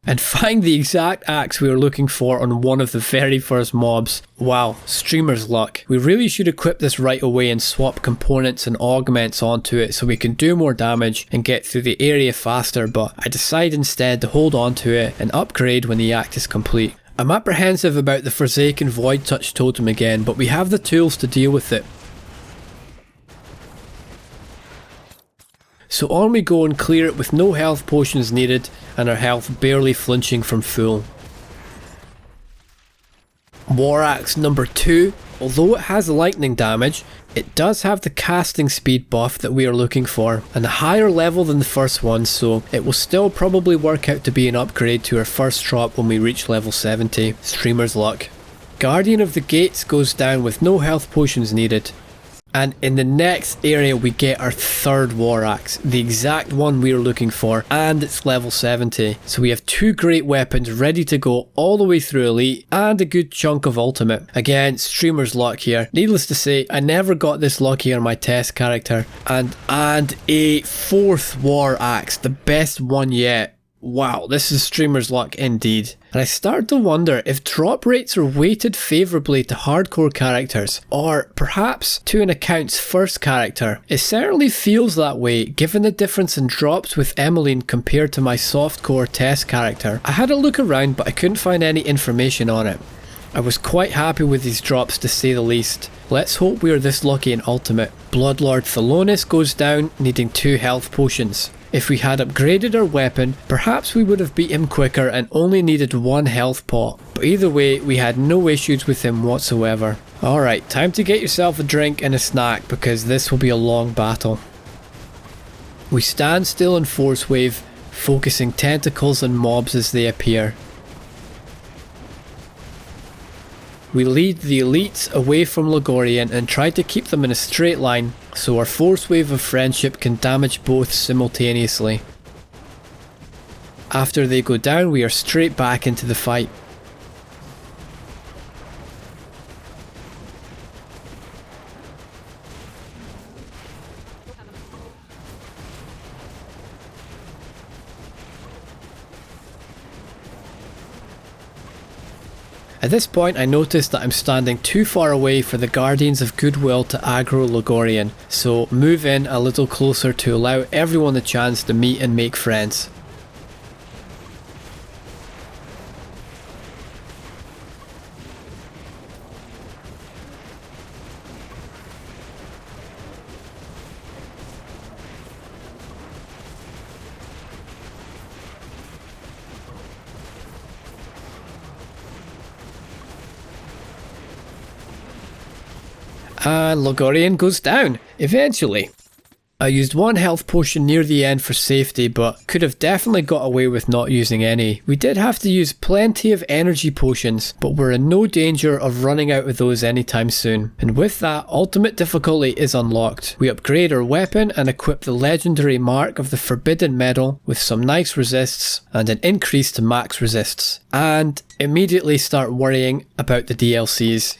and find the exact axe we were looking for on one of the very first mobs. Wow, streamer's luck. We really should equip this right away and swap components and augments onto it so we can do more damage and get through the area faster, but I decide instead to hold on to it and upgrade when the act is complete. I'm apprehensive about the Forsaken Void Touch totem again, but we have the tools to deal with it. So on we go and clear it with no health potions needed and our health barely flinching from full. War Axe number 2, although it has lightning damage, it does have the casting speed buff that we are looking for, and a higher level than the first one, so it will still probably work out to be an upgrade to our first drop when we reach level 70. Streamer's luck. Guardian of the Gates goes down with no health potions needed. And in the next area we get our third war axe, the exact one we were looking for, and it's level 70. So we have 2 great weapons ready to go all the way through elite, and a good chunk of ultimate. Again, streamer's luck here. Needless to say, I never got this lucky on my test character. And a 4th war axe, the best one yet. Wow, this is streamer's luck indeed. And I start to wonder if drop rates are weighted favourably to hardcore characters, or perhaps to an account's first character. It certainly feels that way given the difference in drops with Emmeline compared to my softcore test character. I had a look around but I couldn't find any information on it. I was quite happy with these drops to say the least. Let's hope we are this lucky in ultimate. Bloodlord Thelonous goes down, needing 2 health potions. If we had upgraded our weapon, perhaps we would have beat him quicker and only needed 1 health pot. But either way, we had no issues with him whatsoever. Alright, time to get yourself a drink and a snack because this will be a long battle. We stand still in Force Wave, focusing tentacles on mobs as they appear. We lead the elites away from Logorian and try to keep them in a straight line so our force wave of friendship can damage both simultaneously. After they go down, we are straight back into the fight. At this point I noticed that I'm standing too far away for the Guardians of Goodwill to aggro Logorian, so move in a little closer to allow everyone the chance to meet and make friends. And Logorian goes down, eventually. I used 1 health potion near the end for safety, but could have definitely got away with not using any. We did have to use plenty of energy potions, but we're in no danger of running out of those anytime soon. And with that, ultimate difficulty is unlocked. We upgrade our weapon and equip the legendary mark of the Forbidden Medal with some nice resists and an increase to max resists. And immediately start worrying about the DLCs.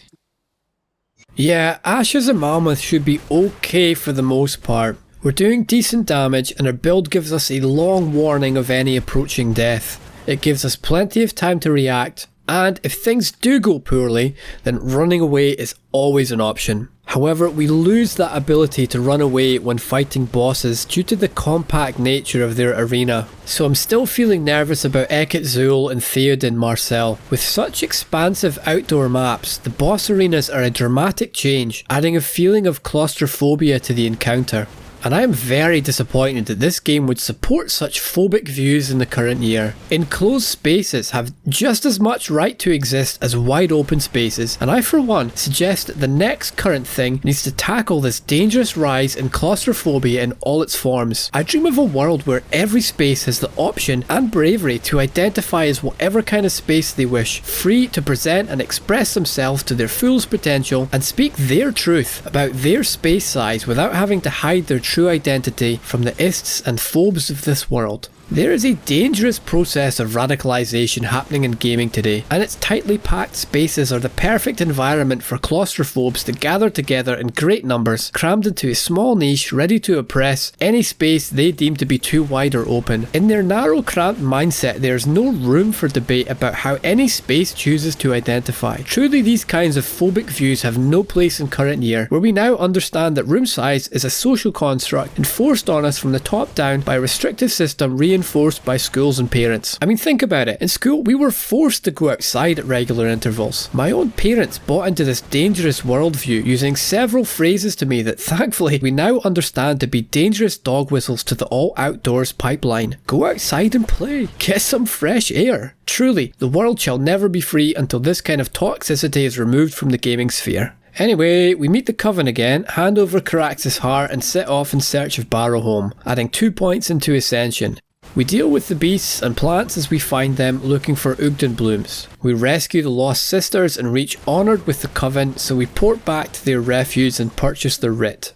Yeah, Ashes and Malmouth should be okay for the most part. We're doing decent damage and our build gives us a long warning of any approaching death. It gives us plenty of time to react, and if things do go poorly, then running away is always an option. However, we lose that ability to run away when fighting bosses due to the compact nature of their arena. So I'm still feeling nervous about Shar'Zul and Theoden Marcel. With such expansive outdoor maps, the boss arenas are a dramatic change, adding a feeling of claustrophobia to the encounter. And I am very disappointed that this game would support such phobic views in the current year. Enclosed spaces have just as much right to exist as wide open spaces, and I for one suggest that the next current thing needs to tackle this dangerous rise in claustrophobia in all its forms. I dream of a world where every space has the option and bravery to identify as whatever kind of space they wish, free to present and express themselves to their fullest potential and speak their truth about their space size without having to hide their true identity from the ists and phobes of this world. There is a dangerous process of radicalisation happening in gaming today, and its tightly packed spaces are the perfect environment for claustrophobes to gather together in great numbers, crammed into a small niche ready to oppress any space they deem to be too wide or open. In their narrow, cramped mindset, there is no room for debate about how any space chooses to identify. Truly, these kinds of phobic views have no place in current year, where we now understand that room size is a social construct enforced on us from the top down by a restrictive system reinforced by schools and parents. I mean, think about it. In school, we were forced to go outside at regular intervals. My own parents bought into this dangerous worldview using several phrases to me that thankfully we now understand to be dangerous dog whistles to the all outdoors pipeline. Go outside and play. Get some fresh air. Truly, the world shall never be free until this kind of toxicity is removed from the gaming sphere. Anyway, we meet the Coven again, hand over Carax's heart and set off in search of Barrowholm, adding 2 points into Ascension. We deal with the beasts and plants as we find them, looking for Ugden blooms. We rescue the lost sisters and reach honoured with the Coven, so we port back to their refuge and purchase their writ.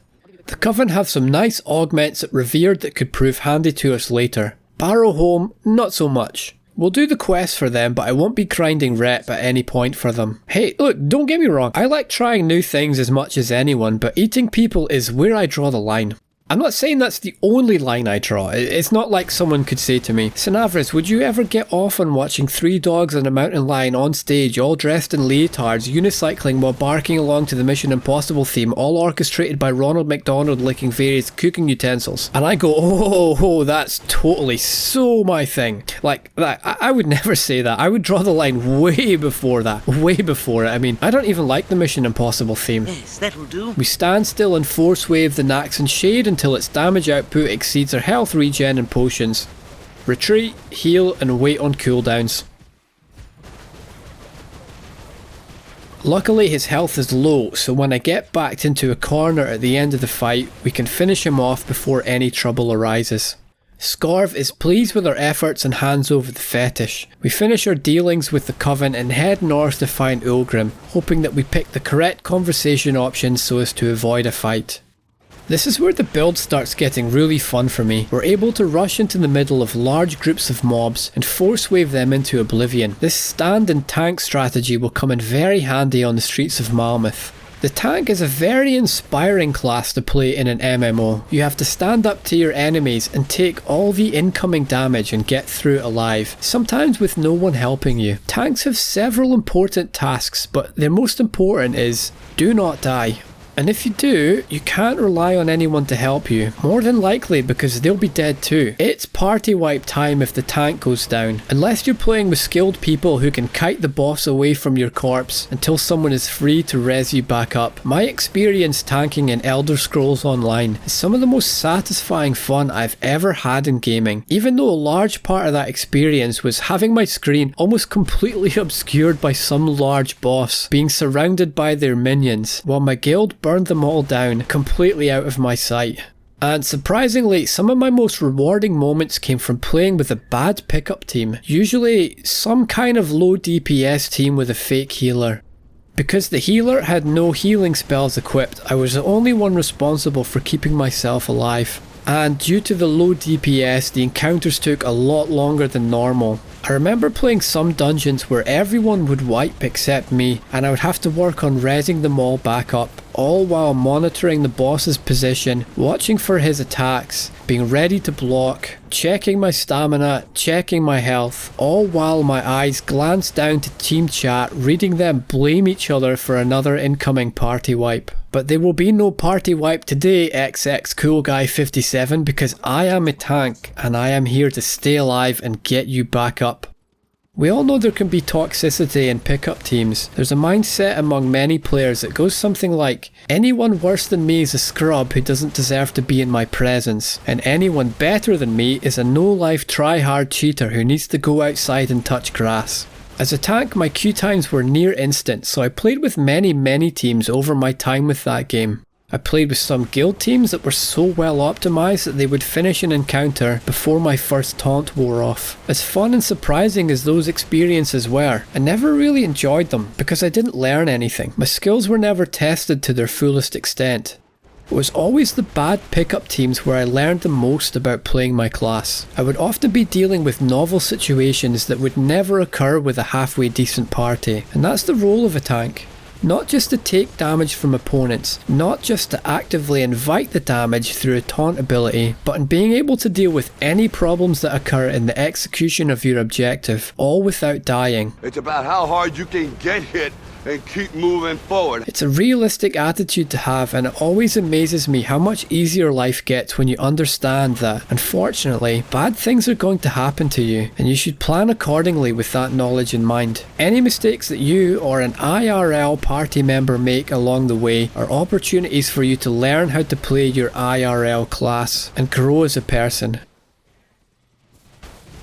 The Coven have some nice augments at Revered that could prove handy to us later. Barrowholm, not so much. We'll do the quest for them, but I won't be grinding rep at any point for them. Hey, look, don't get me wrong, I like trying new things as much as anyone, but eating people is where I draw the line. I'm not saying that's the only line I draw. It's not like someone could say to me, Synavris, would you ever get off on watching 3 dogs and a mountain lion on stage, all dressed in leotards, unicycling while barking along to the Mission Impossible theme, all orchestrated by Ronald McDonald licking various cooking utensils? And I go, oh, that's totally so my thing. Like, I would never say that. I would draw the line way before that. Way before it. I mean, I don't even like the Mission Impossible theme. Yes, that'll do. We stand still and force wave the Naxxon Shade until its damage output exceeds our health regen and potions. Retreat, heal, and wait on cooldowns. Luckily his health is low, so when I get backed into a corner at the end of the fight, we can finish him off before any trouble arises. Scorv is pleased with our efforts and hands over the fetish. We finish our dealings with the Coven and head north to find Ulgrim, hoping that we pick the correct conversation options so as to avoid a fight. This is where the build starts getting really fun for me. We're able to rush into the middle of large groups of mobs and force wave them into oblivion. This stand and tank strategy will come in very handy on the streets of Malmouth. The tank is a very inspiring class to play in an MMO. You have to stand up to your enemies and take all the incoming damage and get through alive, sometimes with no one helping you. Tanks have several important tasks, but their most important is do not die. And if you do, you can't rely on anyone to help you, more than likely because they'll be dead too. It's party wipe time if the tank goes down, unless you're playing with skilled people who can kite the boss away from your corpse until someone is free to res you back up. My experience tanking in Elder Scrolls Online is some of the most satisfying fun I've ever had in gaming, even though a large part of that experience was having my screen almost completely obscured by some large boss, being surrounded by their minions, while my guild burned them all down, completely out of my sight. And surprisingly, some of my most rewarding moments came from playing with a bad pickup team, usually some kind of low DPS team with a fake healer. Because the healer had no healing spells equipped, I was the only one responsible for keeping myself alive. And due to the low DPS, the encounters took a lot longer than normal. I remember playing some dungeons where everyone would wipe except me, and I would have to work on rezzing them all back up, all while monitoring the boss's position, watching for his attacks, being ready to block, checking my stamina, checking my health, all while my eyes glanced down to team chat, reading them blame each other for another incoming party wipe. But there will be no party wipe today, XX Cool Guy 57, because I am a tank and I am here to stay alive and get you back up. We all know there can be toxicity in pickup teams. There's a mindset among many players that goes something like, anyone worse than me is a scrub who doesn't deserve to be in my presence, and anyone better than me is a no-life try-hard cheater who needs to go outside and touch grass. As a tank, my queue times were near instant, so I played with many teams over my time with that game. I played with some guild teams that were so well optimised that they would finish an encounter before my first taunt wore off. As fun and surprising as those experiences were, I never really enjoyed them because I didn't learn anything. My skills were never tested to their fullest extent. It was always the bad pickup teams where I learned the most about playing my class. I would often be dealing with novel situations that would never occur with a halfway decent party, and that's the role of a tank. Not just to take damage from opponents, not just to actively invite the damage through a taunt ability, but in being able to deal with any problems that occur in the execution of your objective, all without dying. It's about how hard you can get hit and keep moving forward. It's a realistic attitude to have, and it always amazes me how much easier life gets when you understand that, unfortunately, bad things are going to happen to you, and you should plan accordingly with that knowledge in mind. Any mistakes that you or an IRL party member make along the way are opportunities for you to learn how to play your IRL class and grow as a person.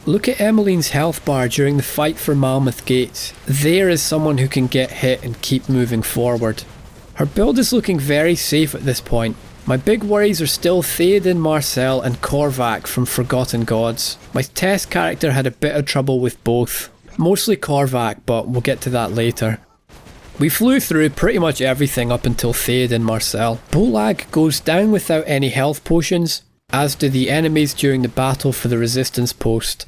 Look at Emmeline's health bar during the fight for Malmouth Gates. There is someone who can get hit and keep moving forward. Her build is looking very safe at this point. My big worries are still Theoden, Marcel and Korvac from Forgotten Gods. My test character had a bit of trouble with both. Mostly Korvac, but we'll get to that later. We flew through pretty much everything up until Theoden Marcel. Bolag goes down without any health potions, as do the enemies during the battle for the resistance post.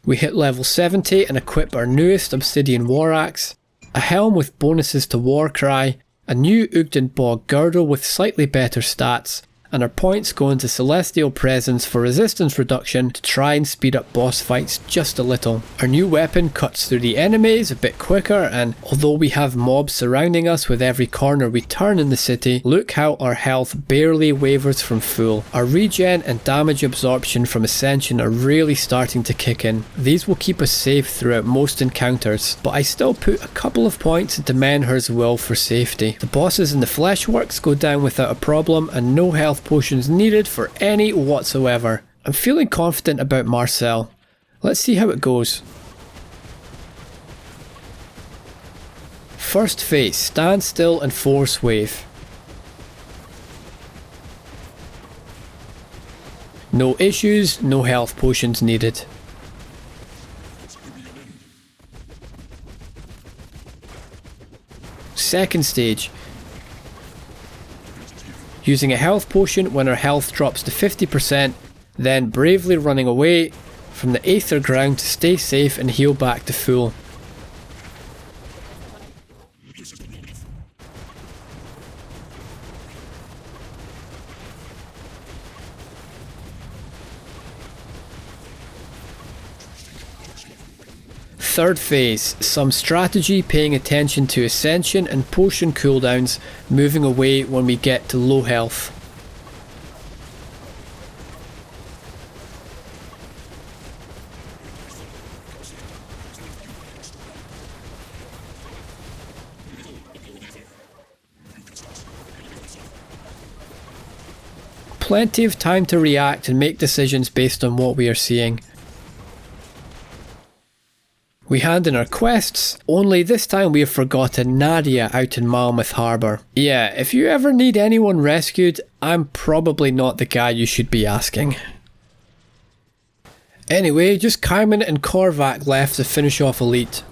We hit level 70 and equip our newest Obsidian War Axe, a helm with bonuses to Warcry, a new Ugden Bog girdle with slightly better stats, and our points go into Celestial Presence for resistance reduction to try and speed up boss fights just a little. Our new weapon cuts through the enemies a bit quicker, and although we have mobs surrounding us with every corner we turn in the city, look how our health barely wavers from full. Our regen and damage absorption from Ascension are really starting to kick in. These will keep us safe throughout most encounters, but I still put a couple of points into Menhir's Will for safety. The bosses in the Fleshworks go down without a problem, and no health potions needed for any whatsoever. I'm feeling confident about Marcel. Let's see how it goes. First phase, Stand Still and Force Wave. No issues, no health potions needed. Second stage. Using a health potion when our health drops to 50%, then bravely running away from the Aether Ground to stay safe and heal back to full. Third phase, some strategy, paying attention to Ascension and potion cooldowns, moving away when we get to low health. Plenty of time to react and make decisions based on what we are seeing. We hand in our quests, only this time we have forgotten Nadia out in Malmouth Harbour. Yeah, if you ever need anyone rescued, I'm probably not the guy you should be asking. Anyway, just Kaiman and Korvac left to finish off Elite.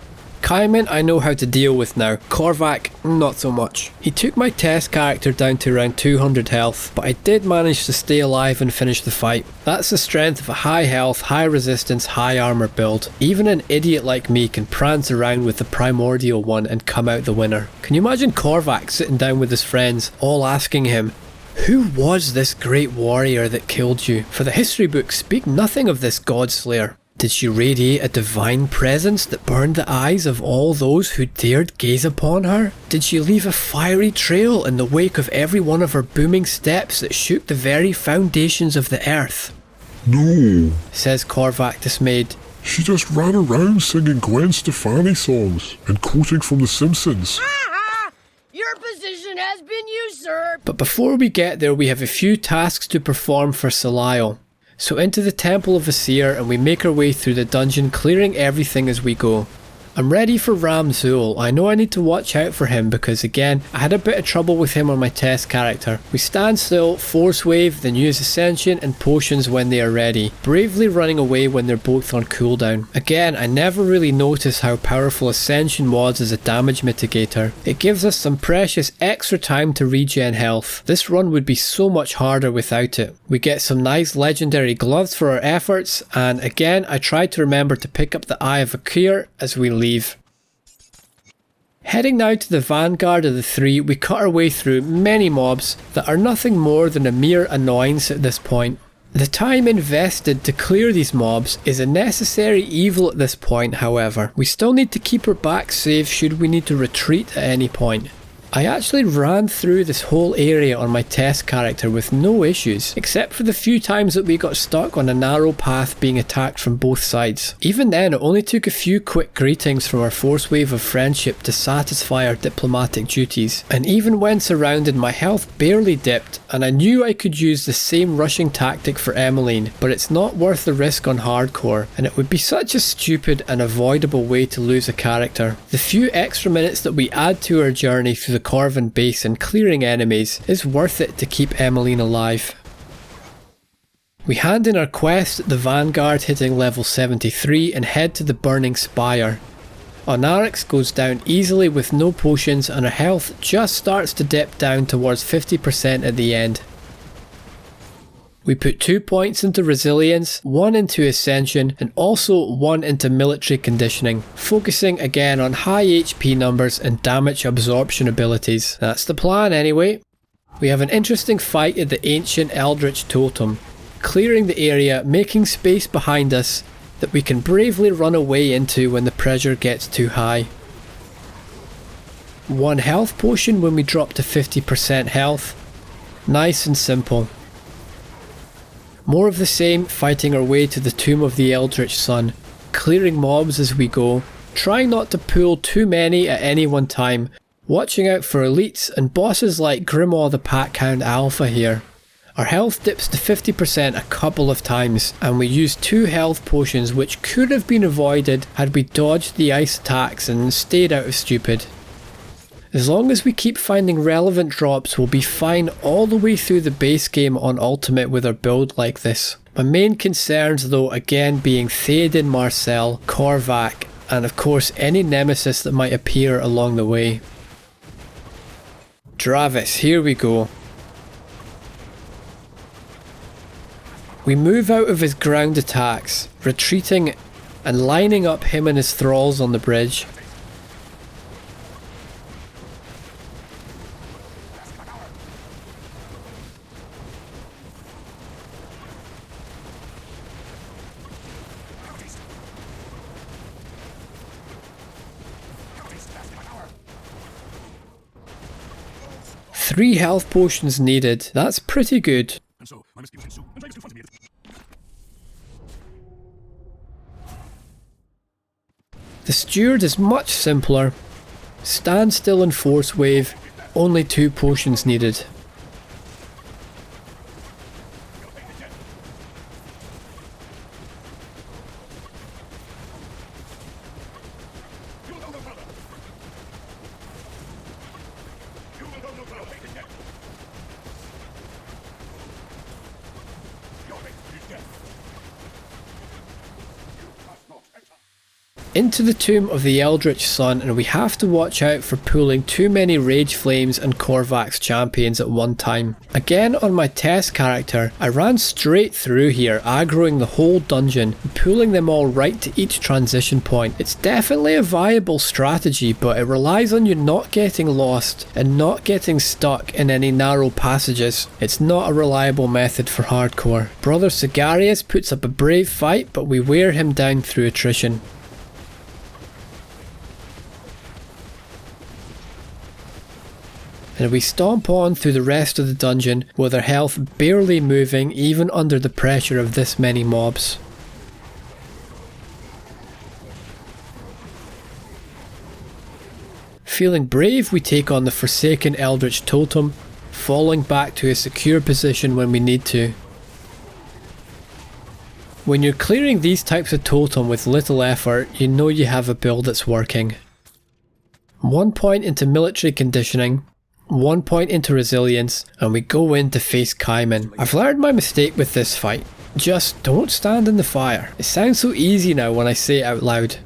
Kaiman I know how to deal with now, Korvac not so much. He took my test character down to around 200 health, but I did manage to stay alive and finish the fight. That's the strength of a high health, high resistance, high armour build. Even an idiot like me can prance around with the primordial one and come out the winner. Can you imagine Korvac sitting down with his friends, all asking him, "Who was this great warrior that killed you? For the history books speak nothing of this godslayer. Did she radiate a divine presence that burned the eyes of all those who dared gaze upon her? Did she leave a fiery trail in the wake of every one of her booming steps that shook the very foundations of the earth?" "No," says Korvac dismayed. "She just ran around singing Gwen Stefani songs and quoting from The Simpsons." Your position has been usurped! But before we get there, we have a few tasks to perform for Saliel. So into the Temple of Asir, and we make our way through the dungeon, clearing everything as we go. I'm ready for Shar'Zul. I know I need to watch out for him because again, I had a bit of trouble with him on my test character. We stand still, force wave, then use Ascension and potions when they are ready, bravely running away when they're both on cooldown. Again, I never really noticed how powerful Ascension was as a damage mitigator. It gives us some precious extra time to regen health. This run would be so much harder without it. We get some nice legendary gloves for our efforts, and again, I tried to remember to pick up the Eye of Akir as we leave. Heading now to the vanguard of the three, we cut our way through many mobs that are nothing more than a mere annoyance at this point. The time invested to clear these mobs is a necessary evil at this point, however. We still need to keep our back safe should we need to retreat at any point. I actually ran through this whole area on my test character with no issues, except for the few times that we got stuck on a narrow path being attacked from both sides. Even then, it only took a few quick greetings from our force wave of friendship to satisfy our diplomatic duties. And even when surrounded, my health barely dipped, and I knew I could use the same rushing tactic for Emmeline, but it's not worth the risk on hardcore, and it would be such a stupid and avoidable way to lose a character. The few extra minutes that we add to our journey through the Corvin base and clearing enemies is worth it to keep Emmeline alive. We hand in our quest at the Vanguard hitting level 73 and head to the Burning Spire. Onarix goes down easily with no potions and her health just starts to dip down towards 50% at the end. We put 2 points into Resilience, 1 into Ascension and also 1 into Military Conditioning, focusing again on high HP numbers and damage absorption abilities. That's the plan anyway. We have an interesting fight at the ancient Aldritch totem, clearing the area, making space behind us that we can bravely run away into when the pressure gets too high. 1 health potion when we drop to 50% health. Nice and simple. More of the same, fighting our way to the Tomb of the Eldritch Sun, clearing mobs as we go, trying not to pull too many at any one time, watching out for elites and bosses like Grimoire the Packhound Alpha here. Our health dips to 50% a couple of times, and we use 2 health potions which could have been avoided had we dodged the ice attacks and stayed out of stupid. As long as we keep finding relevant drops, we'll be fine all the way through the base game on Ultimate with our build like this. My main concerns though again being Theoden Marcel, Korvac, and of course any nemesis that might appear along the way. Dravis, here we go. We move out of his ground attacks, retreating and lining up him and his thralls on the bridge. Three health potions needed, that's pretty good. The Steward is much simpler. Stand still and force wave, only 2 potions needed. Into the Tomb of the Eldritch Sun, and we have to watch out for pulling too many Rage Flames and Korvac's champions at one time. Again on my test character, I ran straight through here, aggroing the whole dungeon, and pulling them all right to each transition point. It's definitely a viable strategy, but it relies on you not getting lost and not getting stuck in any narrow passages. It's not a reliable method for hardcore. Brother Sigarius puts up a brave fight, but we wear him down through attrition. And we stomp on through the rest of the dungeon with our health barely moving even under the pressure of this many mobs. Feeling brave, we take on the Forsaken Eldritch Totem, falling back to a secure position when we need to. When you're clearing these types of totem with little effort, you know you have a build that's working. 1 point into military conditioning, 1 point into resilience, and we go in to face Kaiman. I've learned my mistake with this fight. Just don't stand in the fire. It sounds so easy now when I say it out loud.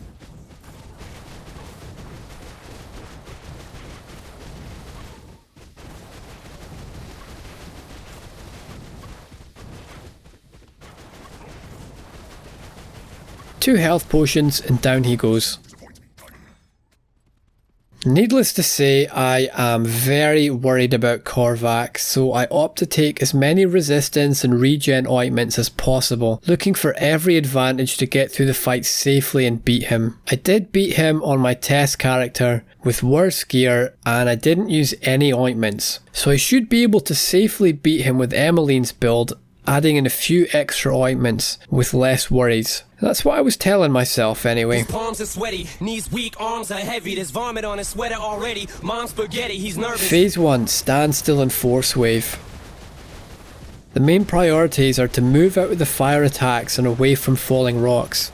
Two health potions and down he goes. Needless to say, I am very worried about Korvac, so I opt to take as many resistance and regen ointments as possible, looking for every advantage to get through the fight safely and beat him. I did beat him on my test character with worse gear, and I didn't use any ointments, so I should be able to safely beat him with Emmeline's build, adding in a few extra ointments with less worries. That's what I was telling myself anyway. His palms are sweaty, knees weak, arms are heavy. There's vomit on his sweater already. Mom's spaghetti, he's nervous. Phase 1, stand still and force wave. The main priorities are to move out of the fire attacks and away from falling rocks.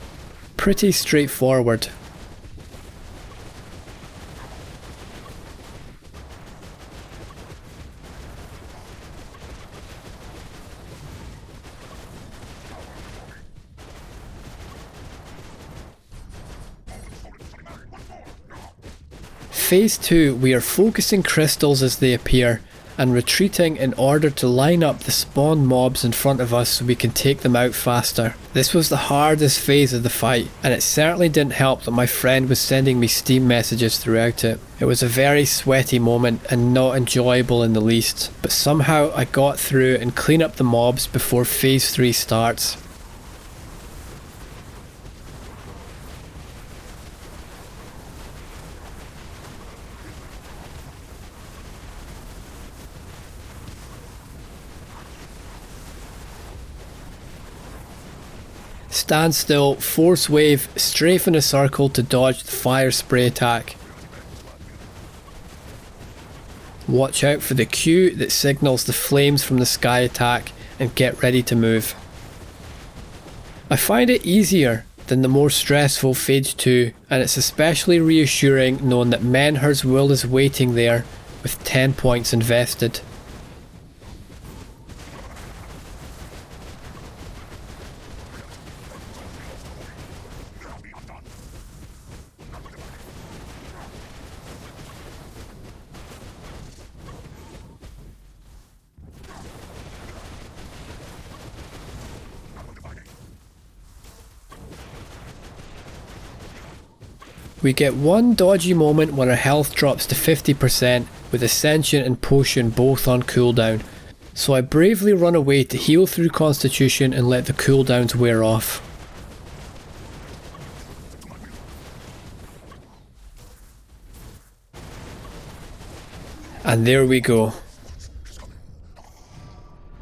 Pretty straightforward. Phase 2, we are focusing crystals as they appear, and retreating in order to line up the spawn mobs in front of us so we can take them out faster. This was the hardest phase of the fight, and it certainly didn't help that my friend was sending me Steam messages throughout it. It was a very sweaty moment and not enjoyable in the least, but somehow I got through and clean up the mobs before phase 3 starts. Stand still, force wave, strafe in a circle to dodge the fire spray attack. Watch out for the Q that signals the flames from the sky attack and get ready to move. I find it easier than the more stressful Phase 2, and it's especially reassuring knowing that Menhir's will is waiting there with 10 points invested. We get one dodgy moment when our health drops to 50% with Ascension and Potion both on cooldown, so I bravely run away to heal through Constitution and let the cooldowns wear off. And there we go.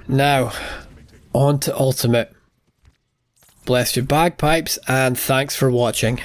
Now, on to Ultimate. Bless your bagpipes and thanks for watching.